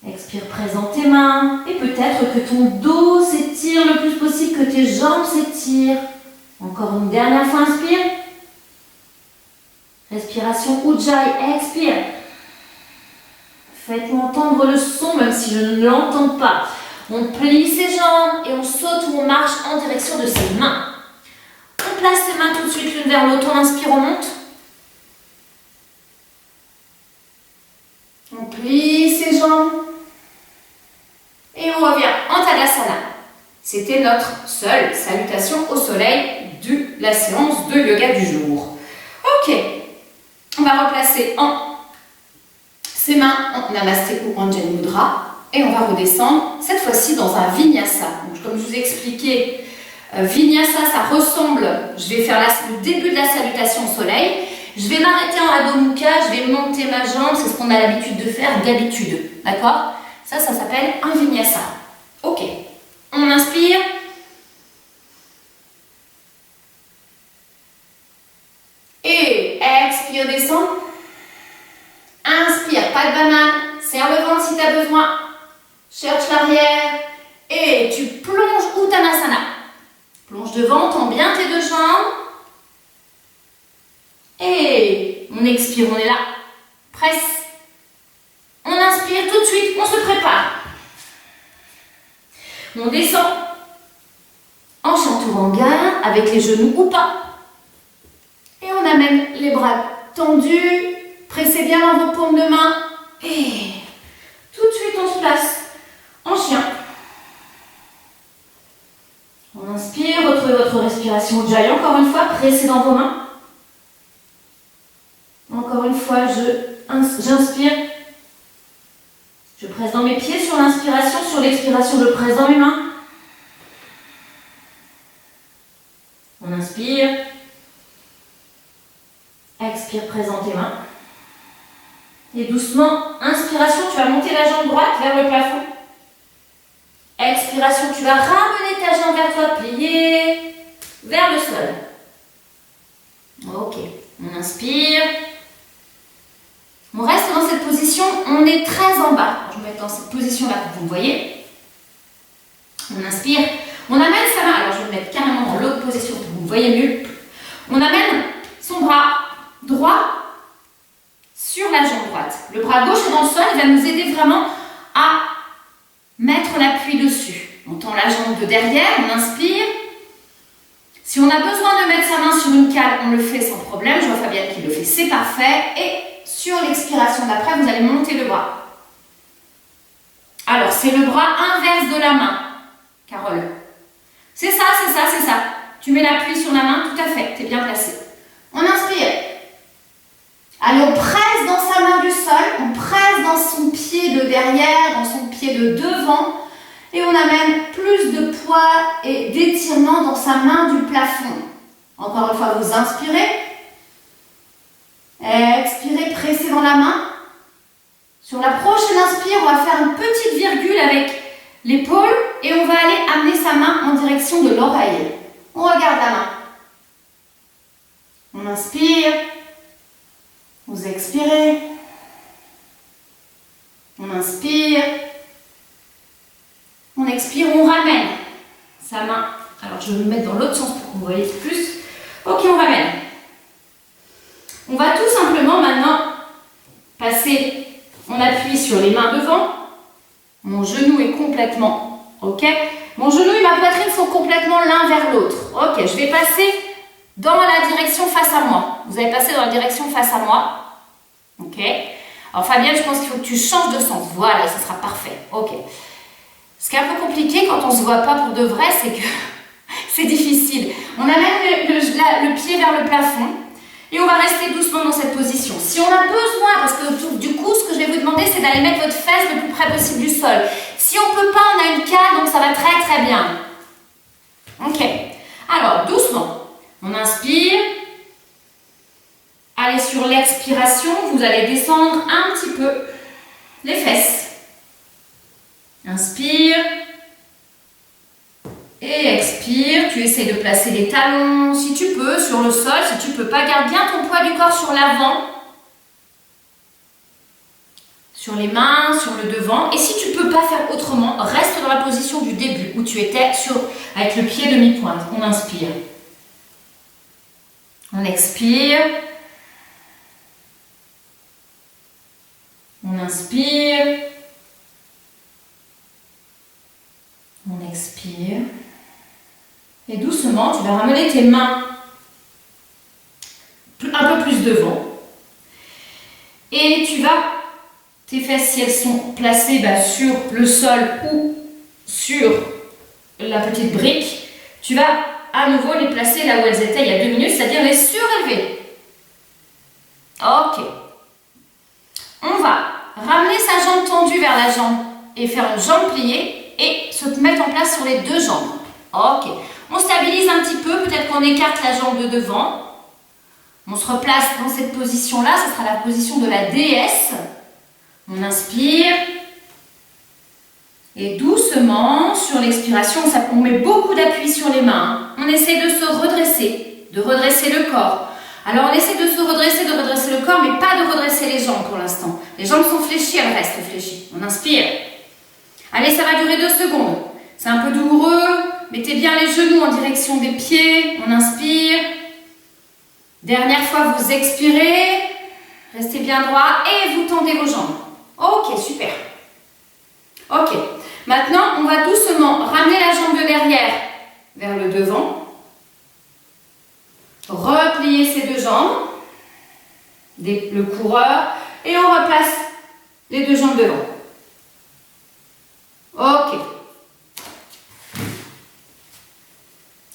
Expire, presse dans tes mains. Et peut-être que ton dos s'étire le plus possible, que tes jambes s'étirent. Encore une dernière fois, inspire. Respiration Ujjayi, expire. Faites-moi entendre le son, même si je ne l'entends pas. On plie ses jambes et on saute ou on marche en direction de ses mains. On replace tes mains tout de suite l'une vers l'autre. On inspire, on monte. On plie ses jambes. Et on revient en Tadasana. C'était notre seule salutation au soleil de la séance de yoga du jour. Ok. On va replacer ses mains en Namasté ou Anjali Mudra. Et on va redescendre, cette fois-ci dans un Vinyasa. Donc, comme je vous ai expliqué, Vinyasa, ça ressemble, je vais faire le début de la salutation au soleil. Je vais m'arrêter en Adho Mukha, je vais monter ma jambe, c'est ce qu'on a l'habitude de faire d'habitude. D'accord? Ça s'appelle un Vinyasa. Ok. On inspire. Et expire, descend. Inspire, pas de banane. Serre le ventre si tu as besoin. Cherche l'arrière. Et tu plonges Uttanasana. Plonge devant, tends bien tes deux jambes. Et on expire, on est là. Presse. On inspire tout de suite, on se prépare. On descend en Chaturanga avec les genoux ou pas. Et on amène les bras tendus. Pressez bien dans vos paumes de main. Et tout de suite, on se place en chien. On inspire, retrouvez votre respiration Ujjayi. Encore une fois, pressez dans vos mains. Encore une fois, j'inspire. Je presse dans mes pieds sur l'inspiration, sur l'expiration, je presse dans mes mains. On inspire. Expire, presse dans tes mains. Et doucement, inspiration, tu vas monter la jambe droite vers le plafond. Expiration, tu vas ramener ta jambe vers toi, plier vers le sol. Ok, on inspire. On reste dans cette position, on est très en bas. Je vais me mettre dans cette position-là que vous me voyez. On inspire, on amène sa main, alors je vais me mettre carrément dans l'autre position pour que vous me voyez mieux. On amène son bras droit sur la jambe droite. Le bras gauche est dans le sol, il va nous aider vraiment à mettre l'appui dessus. On tend la jambe de derrière, on inspire. Si on a besoin de mettre sa main sur une cale, on le fait sans problème. Je vois Fabienne qui le fait, c'est parfait. Et sur l'expiration d'après, vous allez monter le bras. Alors, c'est le bras inverse de la main, Carole. C'est ça, c'est ça, c'est ça. Tu mets l'appui sur la main, tout à fait, tu es bien placé. On inspire. Allez, on presse dans sa main du sol, on presse dans son pied de derrière, dans son pied de devant. Et on amène plus de poids et d'étirement dans sa main du plafond. Encore une fois, vous inspirez. Expirez, pressez dans la main. Sur la prochaine inspire, on va faire une petite virgule avec l'épaule et on va aller amener sa main en direction de l'oreille. On regarde la main. On inspire. Vous expirez. On inspire. On expire, on ramène sa main. Alors je vais me mettre dans l'autre sens pour que vous voyez plus. Ok, on ramène. On va tout simplement maintenant passer, on appuie sur les mains devant. Mon genou est complètement, ok. Mon genou et ma poitrine sont complètement l'un vers l'autre. Ok, je vais passer dans la direction face à moi. Vous allez passer dans la direction face à moi. Ok. Alors Fabienne, je pense qu'il faut que tu changes de sens. Voilà, ce sera parfait. Ok. Ce qui est un peu compliqué quand on ne se voit pas pour de vrai, c'est que c'est difficile. On amène le pied vers le plafond et on va rester doucement dans cette position. Si on a besoin, parce que du coup, ce que je vais vous demander, c'est d'aller mettre votre fesse le plus près possible du sol. Si on ne peut pas, on a une cale, donc ça va très très bien. Ok. Alors, doucement, on inspire. Allez, sur l'expiration, vous allez descendre un petit peu les fesses. Inspire et expire. Tu essaies de placer les talons si tu peux sur le sol. Si tu peux pas, garde bien ton poids du corps sur l'avant, sur les mains, sur le devant. Et si tu peux pas faire autrement, reste dans la position du début où tu étais avec le pied demi-pointe. On inspire. On expire. On inspire. On expire. Et doucement, tu vas ramener tes mains devant. Et tu vas, tes fesses, si elles sont placées sur le sol ou sur la petite brique, tu vas à nouveau les placer là où elles étaient il y a 2 minutes, c'est-à-dire les surélever. Ok. On va ramener sa jambe tendue vers la jambe et faire une jambe pliée et se mettre en place sur les 2 jambes. Ok. On stabilise un petit peu, peut-être qu'on écarte la jambe de devant. On se replace dans cette position-là, ce sera la position de la déesse. On inspire. Et doucement, sur l'expiration, on met beaucoup d'appui sur les mains. On essaie de se redresser, de redresser le corps. Alors on essaie de se redresser, de redresser le corps, mais pas de redresser les jambes pour l'instant. Les jambes sont fléchies, elles restent fléchies. On inspire. Allez, ça va durer 2 secondes. C'est un peu douloureux. Mettez bien les genoux en direction des pieds. On inspire. Dernière fois, vous expirez. Restez bien droit et vous tendez vos jambes. Ok, super. Ok. Maintenant, on va doucement ramener la jambe de derrière vers le devant. Replier ces 2 jambes. Le coureur. Et on replace les 2 jambes devant. Ok.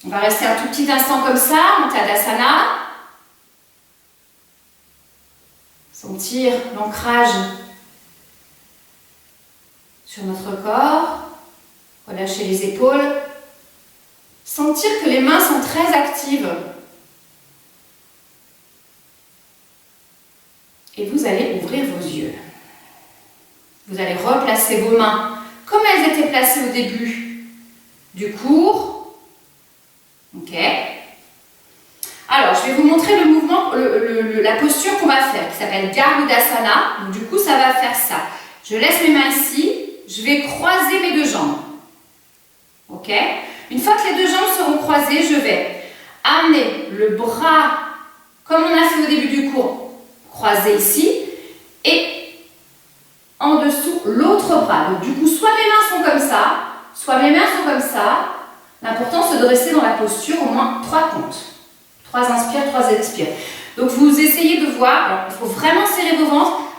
On va rester un tout petit instant comme ça, en Tadasana. Sentir l'ancrage sur notre corps. Relâcher les épaules. Sentir que les mains sont très actives. Et vous allez ouvrir vos yeux. Vous allez replacer vos mains comme elles étaient placées au début du cours. Ok. Alors, je vais vous montrer le mouvement, la posture qu'on va faire, qui s'appelle Garudasana. Donc, du coup, ça va faire ça. Je laisse mes mains ici. Je vais croiser mes 2 jambes. Ok. Une fois que les 2 jambes seront croisées, je vais amener le bras, comme on a fait au début du cours, croisé ici, et en dessous l'autre bras. Donc du coup, soit mes mains sont comme ça, soit mes mains sont comme ça. L'important, c'est de rester dans la posture au moins 3 comptes. 3 inspires, 3 expires. Donc vous essayez de voir, alors, il faut vraiment serrer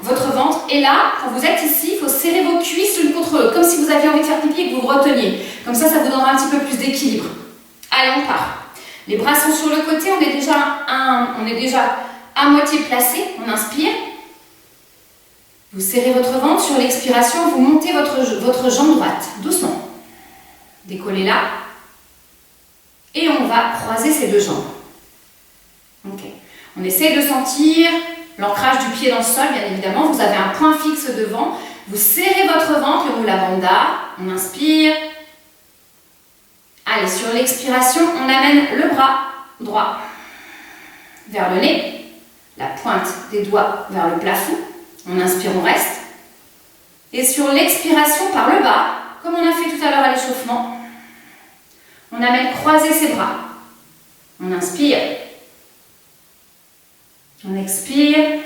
votre ventre. Et là, quand vous êtes ici, il faut serrer vos cuisses l'une contre l'autre, comme si vous aviez envie de faire pipi et que vous vous reteniez. Comme ça, ça vous donnera un petit peu plus d'équilibre. Allez, on part. Les bras sont sur le côté, on est déjà à moitié placé. On inspire. Vous serrez votre ventre. Sur l'expiration, vous montez votre jambe droite, doucement. Décollez là. Et on va croiser ces 2 jambes. Ok. On essaie de sentir l'ancrage du pied dans le sol, bien évidemment. Vous avez un point fixe devant. Vous serrez votre ventre, le Mula Bandha. On inspire. Allez, sur l'expiration, on amène le bras droit vers le nez. La pointe des doigts vers le plafond. On inspire, on reste. Et sur l'expiration par le bas, comme on a fait tout à l'heure à l'échauffement, on amène croiser ses bras. On inspire. On expire.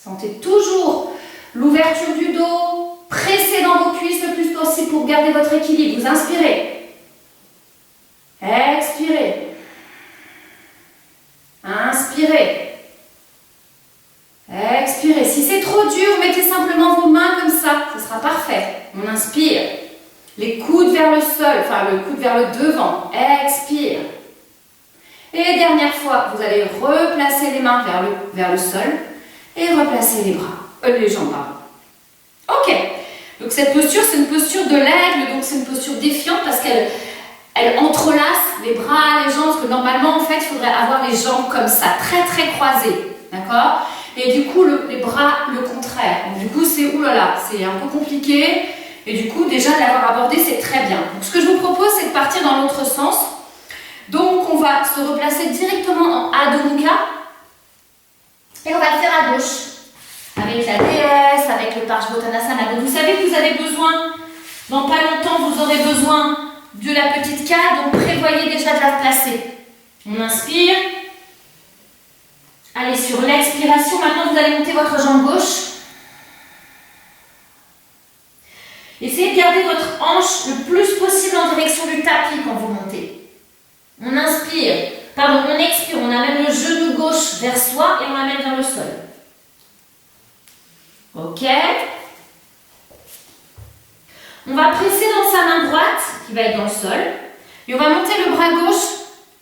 Sentez toujours l'ouverture du dos. Pressez dans vos cuisses le plus possible pour garder votre équilibre. Vous inspirez. Expirez. Inspirez. Expirez. Si c'est trop dur, mettez simplement vos mains comme ça. Ce sera parfait. On inspire. Les coudes vers le sol, enfin le coude vers le devant. Expire. Et dernière fois, vous allez replacer les mains vers le sol et replacer les jambes. Ok. Donc cette posture, c'est une posture de l'aigle, donc c'est une posture défiante parce qu'elle entrelace les bras, les jambes, parce que normalement, en fait, il faudrait avoir les jambes comme ça, très très croisées. D'accord? Et du coup, les bras, le contraire. Donc, du coup, c'est oulala, c'est un peu compliqué. Et du coup, déjà, de l'avoir abordé, c'est très bien. Donc, ce que je vous propose, c'est de partir dans l'autre sens. Donc, on va se replacer directement en Adho Mukha. Et on va le faire à gauche. Avec la déesse, avec le Parsvottanasana. Donc, vous savez que vous avez besoin, dans pas longtemps, vous aurez besoin de la petite cale. Donc, prévoyez déjà de la placer. On inspire. Allez, sur l'expiration, maintenant, vous allez monter votre jambe gauche. Essayez de garder votre hanche le plus possible en direction du tapis quand vous montez. On inspire, on expire, on amène le genou gauche gauche vers soi et on l'amène vers le sol. Ok. On va presser dans sa main droite, qui va être dans le sol, et on va monter le bras gauche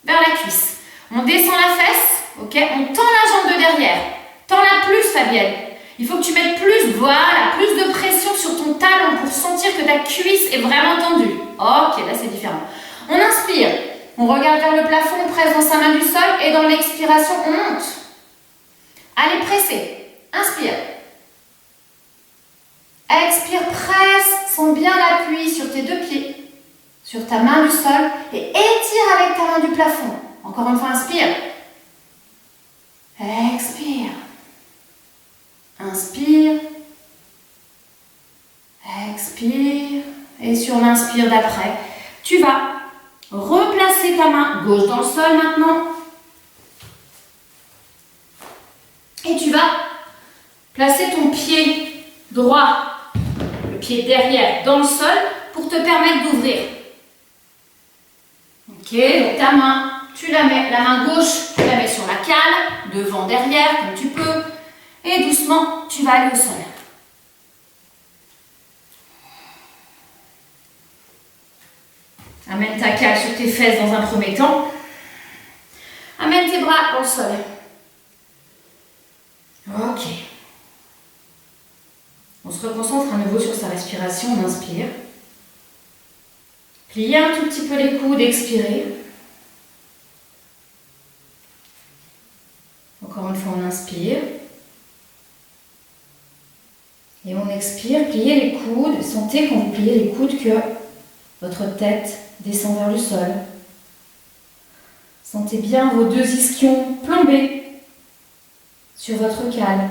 vers la cuisse. On descend la fesse, ok. On tend la jambe de derrière. Tends-la plus, Fabienne. Il faut que tu mettes plus, voilà, plus de pression sur ton talon pour sentir que ta cuisse est vraiment tendue. Ok, là c'est différent. On inspire, on regarde vers le plafond, on presse dans sa main du sol et dans l'expiration, on monte. Allez, pressez. Inspire. Expire, presse, sens bien l'appui sur tes deux pieds, sur ta main du sol et étire avec ta main du plafond. Encore une fois, inspire. Expire. Inspire. Expire. Et sur l'inspire d'après, tu vas replacer ta main gauche dans le sol maintenant. Et tu vas placer ton pied droit, le pied derrière, dans le sol pour te permettre d'ouvrir. Ok, donc ta main, tu la mets, la main gauche, tu la mets sur la cale, devant, derrière, comme tu peux. Et doucement, tu vas aller au sol. Amène ta cale sur tes fesses dans un premier temps. Amène tes bras dans le sol. Ok. On se reconcentre à nouveau sur sa respiration. On inspire. Pliez un tout petit peu les coudes, expirez. Encore une fois, on inspire. Et on expire, pliez les coudes. Sentez quand vous pliez les coudes que votre tête descend vers le sol. Sentez bien vos deux ischions plombés sur votre cale.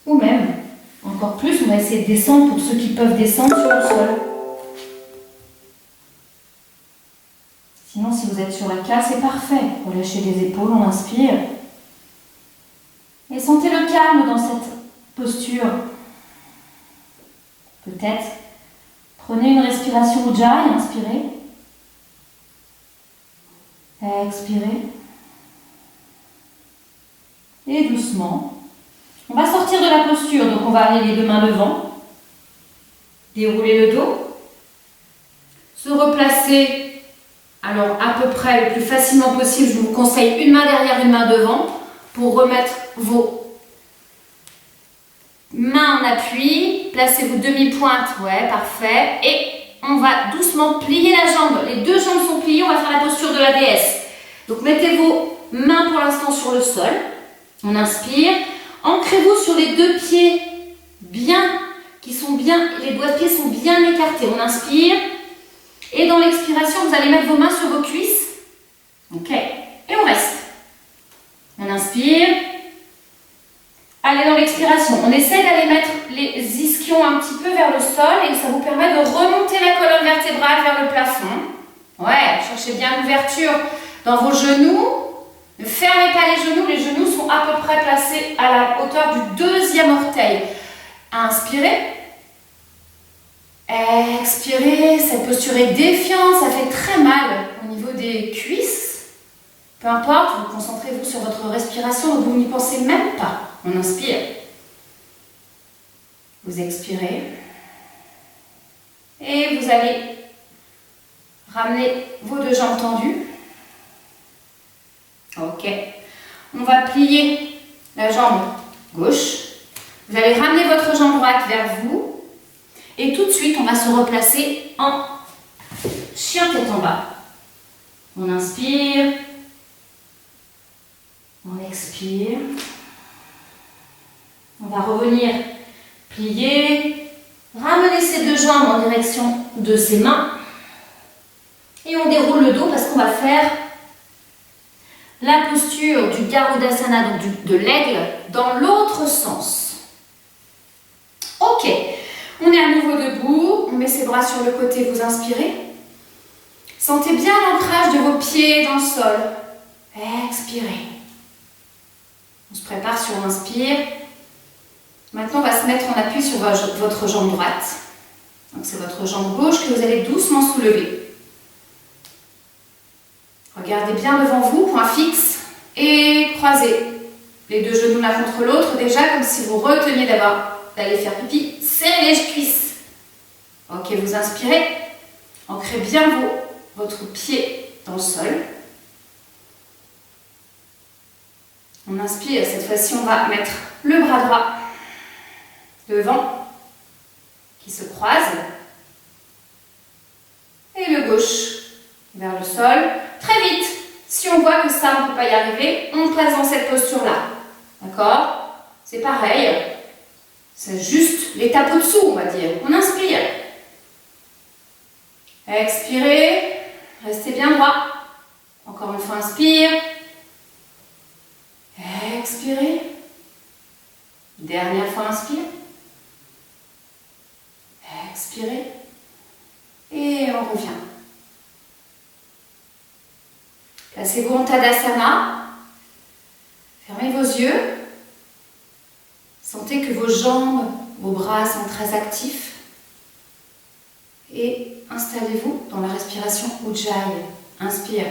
Ou même, encore plus, on va essayer de descendre pour ceux qui peuvent descendre sur le sol. Sinon, si vous êtes sur la cale, c'est parfait. Relâchez les épaules, on inspire. Et sentez le calme dans cette posture. Peut-être prenez une respiration Ujjayi, inspirez. Expirez. Et doucement, on va sortir de la posture. Donc on va aller les deux mains devant, dérouler le dos, se replacer. Alors à peu près le plus facilement possible, je vous conseille une main derrière, une main devant pour remettre vos main en appui, placez vos demi-pointes, ouais, parfait. Et on va doucement plier la jambe. Les deux jambes sont pliées, on va faire la posture de la déesse. Donc mettez vos mains pour l'instant sur le sol. On inspire. Ancrez-vous sur les deux pieds bien, les doigts de pied sont bien écartés. On inspire. Et dans l'expiration, vous allez mettre vos mains sur vos cuisses. Ok. Et on reste. On inspire. Allez, dans l'expiration, on essaie d'aller mettre les ischions un petit peu vers le sol et ça vous permet de remonter la colonne vertébrale vers le plafond. Ouais, cherchez bien l'ouverture dans vos genoux. Ne fermez pas les genoux sont à peu près placés à la hauteur du deuxième orteil. Inspirez. Expirez, cette posture est défiante, ça fait très mal au niveau des cuisses. Peu importe, vous concentrez-vous sur votre respiration, vous n'y pensez même pas. On inspire. Vous expirez. Et vous allez ramener vos deux jambes tendues. Ok. On va plier la jambe gauche. Vous allez ramener votre jambe droite vers vous. Et tout de suite, on va se replacer en chien tête en bas. On inspire. On expire. On va revenir plier, ramener ces deux jambes en direction de ses mains. Et on déroule le dos parce qu'on va faire la posture du Garudasana, donc de l'aigle, dans l'autre sens. Ok, on est à nouveau debout, on met ses bras sur le côté, vous inspirez. Sentez bien l'ancrage de vos pieds dans le sol. Expirez. On se prépare sur l'inspire. Maintenant, on va se mettre en appui sur votre jambe droite. Donc, c'est votre jambe gauche que vous allez doucement soulever. Regardez bien devant vous, point fixe. Et croisez les deux genoux l'un contre l'autre, déjà comme si vous reteniez d'abord d'aller faire pipi. Serrez les cuisses. Ok, vous inspirez. Ancrez bien votre pied dans le sol. On inspire, cette fois-ci on va mettre le bras droit devant qui se croise et le gauche vers le sol. Très vite, si on voit que ça on ne peut pas y arriver, on passe dans cette posture-là. D'accord? C'est pareil, c'est juste l'étape au-dessous, on va dire. On inspire. Expirez, restez bien droit. Encore une fois, inspire. Expirez. Dernière fois, inspire. Expirez. Et on revient. Placez-vous en Tadasana. Fermez vos yeux. Sentez que vos jambes, vos bras sont très actifs. Et installez-vous dans la respiration Ujjayi. Inspire.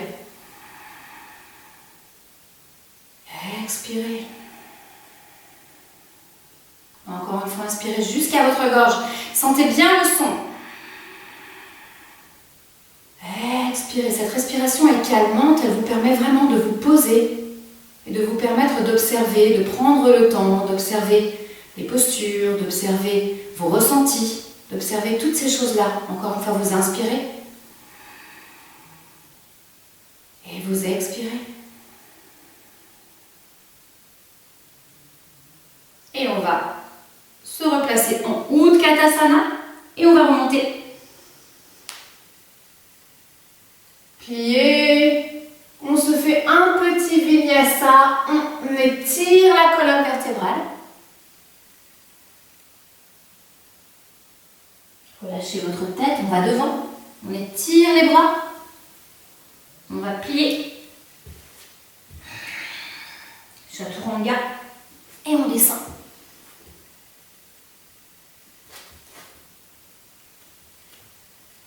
Expirez. Encore une fois, inspirez jusqu'à votre gorge. Sentez bien le son. Expirez. Cette respiration est calmante. Elle vous permet vraiment de vous poser et de vous permettre d'observer, de prendre le temps, d'observer les postures, d'observer vos ressentis, d'observer toutes ces choses-là. Encore une fois, vous inspirez et vous expirez. Et on va se replacer en Utkatasana et on va remonter. Plier. On se fait un petit vinyasa. On étire la colonne vertébrale. Relâchez votre tête, on va devant. On étire les bras. On va plier. Chaturanga. Et on descend.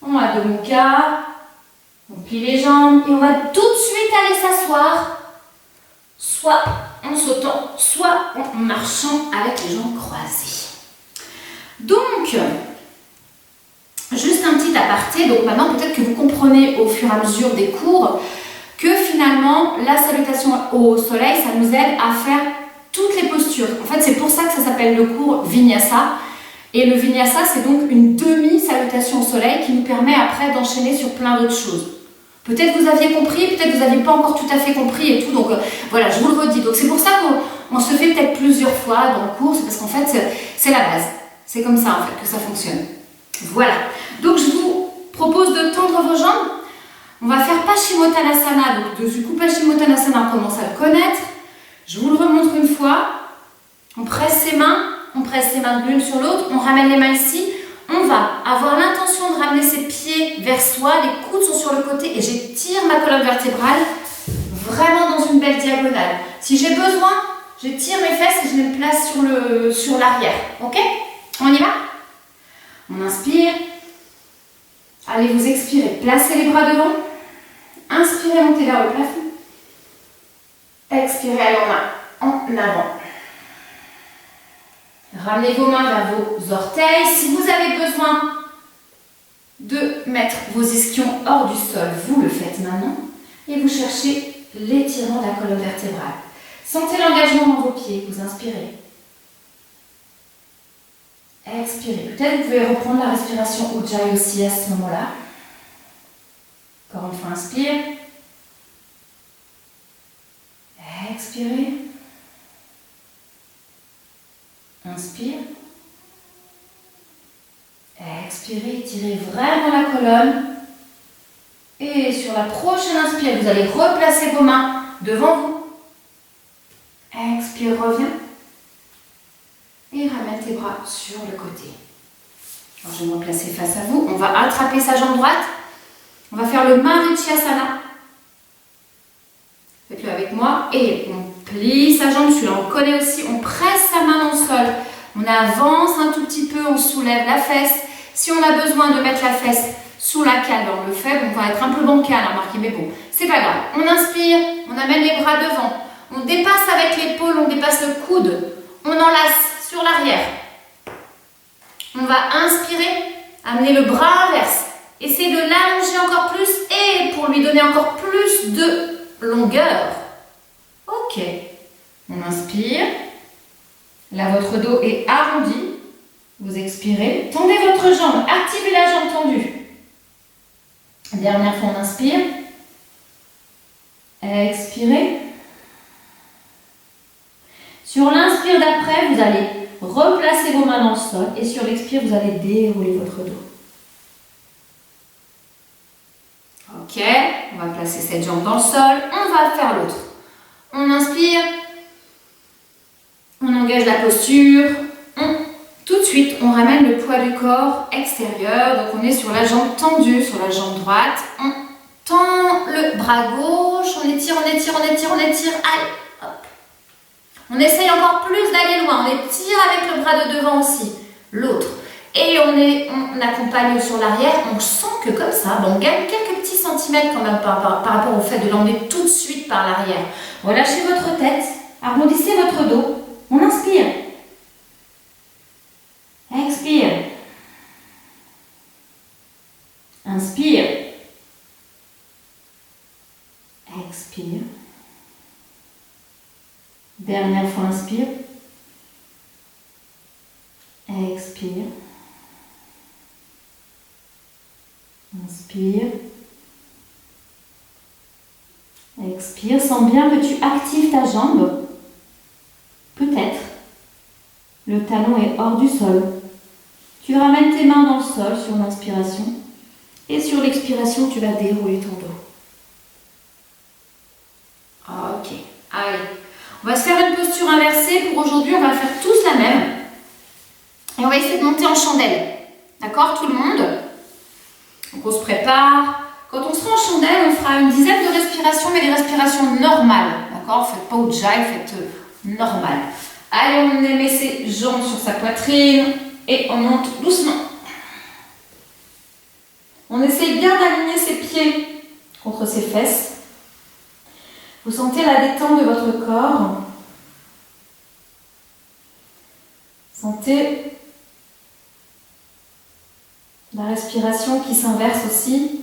On va Adho Mukha. On plie les jambes et on va tout de suite aller s'asseoir. Soit en sautant, soit en marchant avec les jambes croisées. Donc, juste un petit aparté. Donc maintenant, peut-être que vous comprenez au fur et à mesure des cours que finalement, la salutation au soleil, ça nous aide à faire toutes les postures. En fait, c'est pour ça que ça s'appelle le cours Vinyasa. Et le Vinyasa, c'est donc une demi-salutation au soleil qui nous permet après d'enchaîner sur plein d'autres choses. Peut-être vous aviez compris, peut-être vous n'aviez pas encore tout à fait compris et tout. Donc voilà, je vous le redis. Donc c'est pour ça qu'on se fait peut-être plusieurs fois dans le cours. C'est parce qu'en fait, c'est la base. C'est comme ça en fait que ça fonctionne. Voilà. Donc je vous propose de tendre vos jambes. On va faire Paschimottanasana. Donc du coup, Paschimottanasana, on commence à le connaître. Je vous le remontre une fois. On presse ses mains de l'une sur l'autre. On ramène les mains ici. On va avoir l'intention de ramener ses pieds vers soi. Les coudes sont sur le côté et j'étire ma colonne vertébrale vraiment dans une belle diagonale. Si j'ai besoin, j'étire mes fesses et je les place sur l'arrière. Ok? On y va? On inspire. Allez, vous expirez. Placez les bras devant. Inspirez, montez vers le plafond. Expirez, allez en avant. Ramenez vos mains vers vos orteils. Si vous avez besoin de mettre vos ischions hors du sol, vous le faites maintenant. Et vous cherchez l'étirement de la colonne vertébrale. Sentez l'engagement dans vos pieds. Vous inspirez. Expirez. Peut-être vous pouvez reprendre la respiration Ujjayi aussi à ce moment-là. Encore une fois, inspire. Expirez. Inspire. Expirez, étirez vraiment la colonne. Et sur la prochaine inspire, vous allez replacer vos mains devant vous. Expire, reviens. Et ramène tes bras sur le côté. Alors, je vais me replacer face à vous. On va attraper sa jambe droite. On va faire le Marichyasana. Faites-le avec moi. Et on plie sa jambe. Celui-là, on le connaît aussi. On presse sa main dans le sol. On avance un tout petit peu. On soulève la fesse. Si on a besoin de mettre la fesse sous la cale, on le fait. On va être un peu bancal, remarquez, mais bon, c'est pas grave. On inspire. On amène les bras devant. On dépasse avec l'épaule, on dépasse le coude. On enlace sur l'arrière. On va inspirer, amener le bras inverse. Essayez de l'allonger encore plus et pour lui donner encore plus de longueur. Ok. On inspire. Là, votre dos est arrondi. Vous expirez. Tendez votre jambe. Activez la jambe tendue. Dernière fois, on inspire. Expirez. Sur l'inspire d'après, vous allez replacer vos mains dans le sol. Et sur l'expire, vous allez dérouler votre dos. Ok. On va placer cette jambe dans le sol. On va faire l'autre. On inspire. On engage la posture. Tout de suite, on ramène le poids du corps extérieur. Donc, on est sur la jambe tendue, sur la jambe droite. On tend le bras gauche. On étire, on étire, on étire, on étire. Allez, hop. On essaye encore plus d'aller loin. On étire avec le bras de devant aussi. L'autre. Et on accompagne sur l'arrière. On sent que comme ça, on gagne quelques petits centimètres quand même par rapport au fait de l'emmener tout de suite par l'arrière. Relâchez votre tête. Arrondissez votre dos. On inspire. Expire. Inspire. Expire. Dernière fois, inspire. Expire. Inspire. Expire. Sens bien que tu actives ta jambe. Peut-être. Le talon est hors du sol. Tu ramènes tes mains dans le sol sur l'inspiration. Et sur l'expiration, tu vas dérouler ton dos. Ok. Allez. On va se faire une posture inversée. Pour aujourd'hui, on va faire tous la même. Et on va essayer de monter en chandelle. D'accord, tout le monde? Donc on se prépare. Quand on sera en chandelle, on fera une dizaine de respirations, mais des respirations normales. D'accord? Faites pas ujjayi, faites normal. Allez, on met ses jambes sur sa poitrine et on monte doucement. On essaye bien d'aligner ses pieds contre ses fesses. Vous sentez la détente de votre corps. Sentez la respiration qui s'inverse aussi.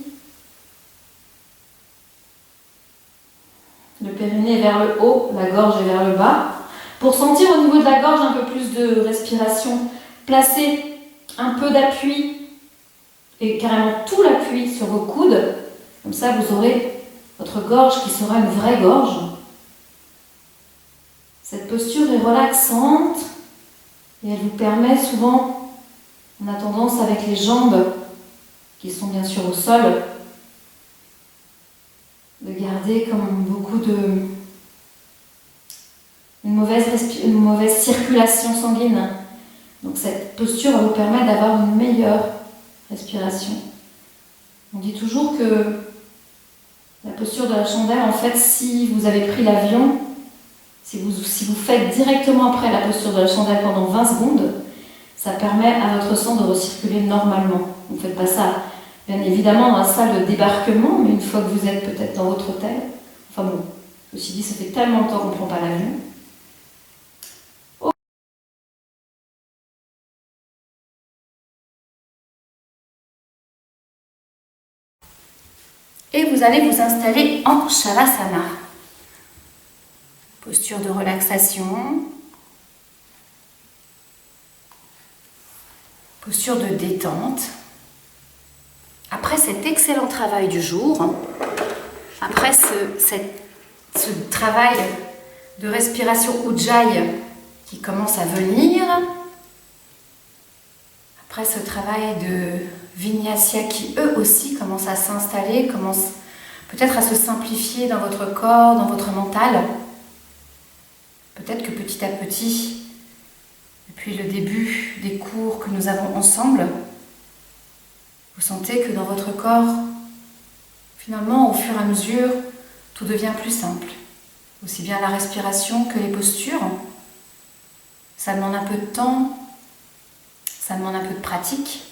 Le périnée est vers le haut, la gorge est vers le bas. Pour sentir au niveau de la gorge un peu plus de respiration, placez un peu d'appui et carrément tout l'appui sur vos coudes. Comme ça, vous aurez votre gorge qui sera une vraie gorge. Cette posture est relaxante et elle vous permet souvent, on a tendance avec les jambes qui sont bien sûr au sol, de garder comme beaucoup une mauvaise circulation sanguine. Donc cette posture va vous permettre d'avoir une meilleure respiration. On dit toujours que la posture de la chandelle, en fait, si vous avez pris l'avion, si vous faites directement après la posture de la chandelle pendant 20 secondes, ça permet à votre sang de recirculer normalement. Vous ne faites pas ça, bien évidemment, dans la salle de débarquement, mais une fois que vous êtes peut-être dans votre hôtel, enfin bon, ceci dit, ça fait tellement de temps qu'on ne prend pas l'avion. Et vous allez vous installer en Shavasana. Posture de relaxation. Posture de détente. Après cet excellent travail du jour, après ce travail de respiration ujjayi qui commence à venir, après ce travail de vinyasa qui eux aussi commencent à s'installer, commencent peut-être à se simplifier dans votre corps, dans votre mental. Peut-être que petit à petit, depuis le début des cours que nous avons ensemble, vous sentez que dans votre corps, finalement, au fur et à mesure, tout devient plus simple. Aussi bien la respiration que les postures. Ça demande un peu de temps, ça demande un peu de pratique,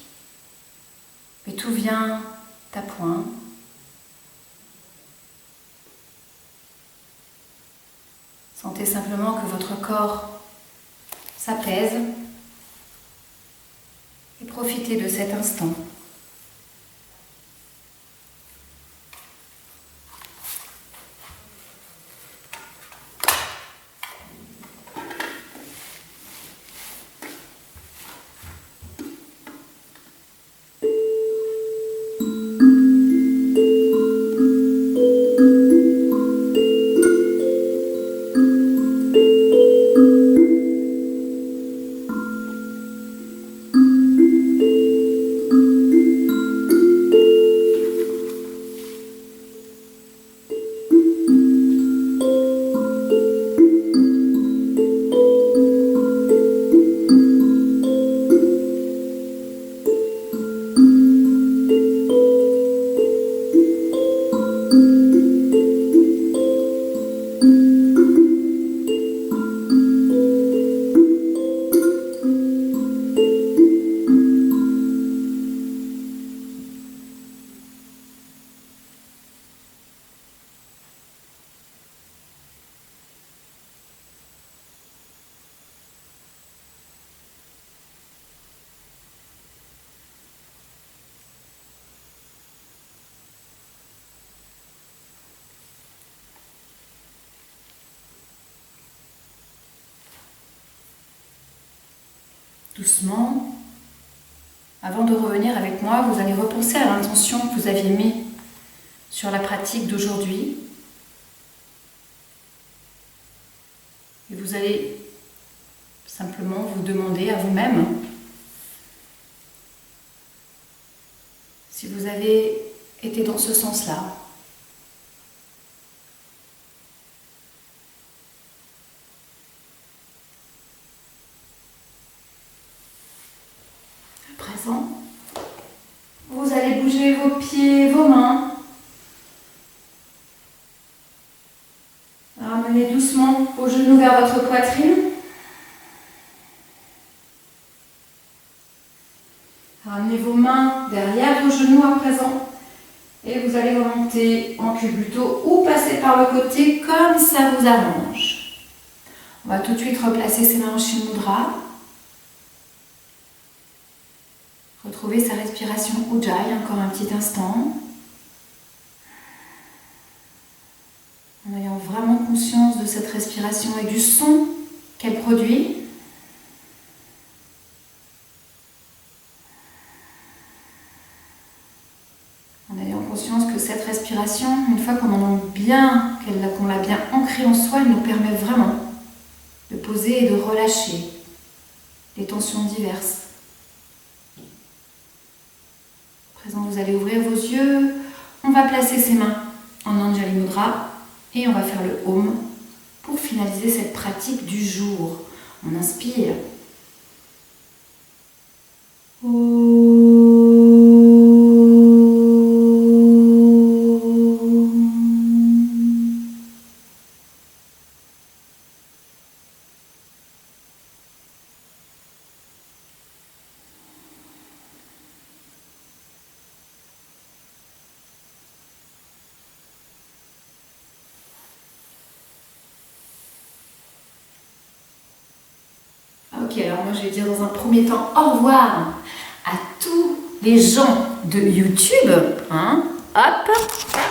mais tout vient à point. Sentez simplement que votre corps s'apaise et profitez de cet instant. Doucement, avant de revenir avec moi, vous allez repenser à l'intention que vous aviez mise sur la pratique d'aujourd'hui. Et vous allez simplement vous demander à vous-même si vous avez été dans ce sens-là. Vous allez bouger vos pieds, vos mains. Ramenez doucement vos genoux vers votre poitrine. Ramenez vos mains derrière vos genoux à présent. Et vous allez remonter en culbuto ou passer par le côté comme ça vous arrange. On va tout de suite replacer ses mains en Shin Mudra. Retrouvez sa respiration Ujjayi, encore un petit instant. En ayant vraiment conscience de cette respiration et du son qu'elle produit. En ayant conscience que cette respiration, une fois qu'on l'a bien ancrée en soi, elle nous permet vraiment de poser et de relâcher les tensions diverses. Vous allez ouvrir vos yeux, on va placer ses mains en Anjali Mudra et on va faire le Om pour finaliser cette pratique du jour. On inspire. Ok, alors moi je vais dire dans un premier temps au revoir à tous les gens de YouTube. Hop.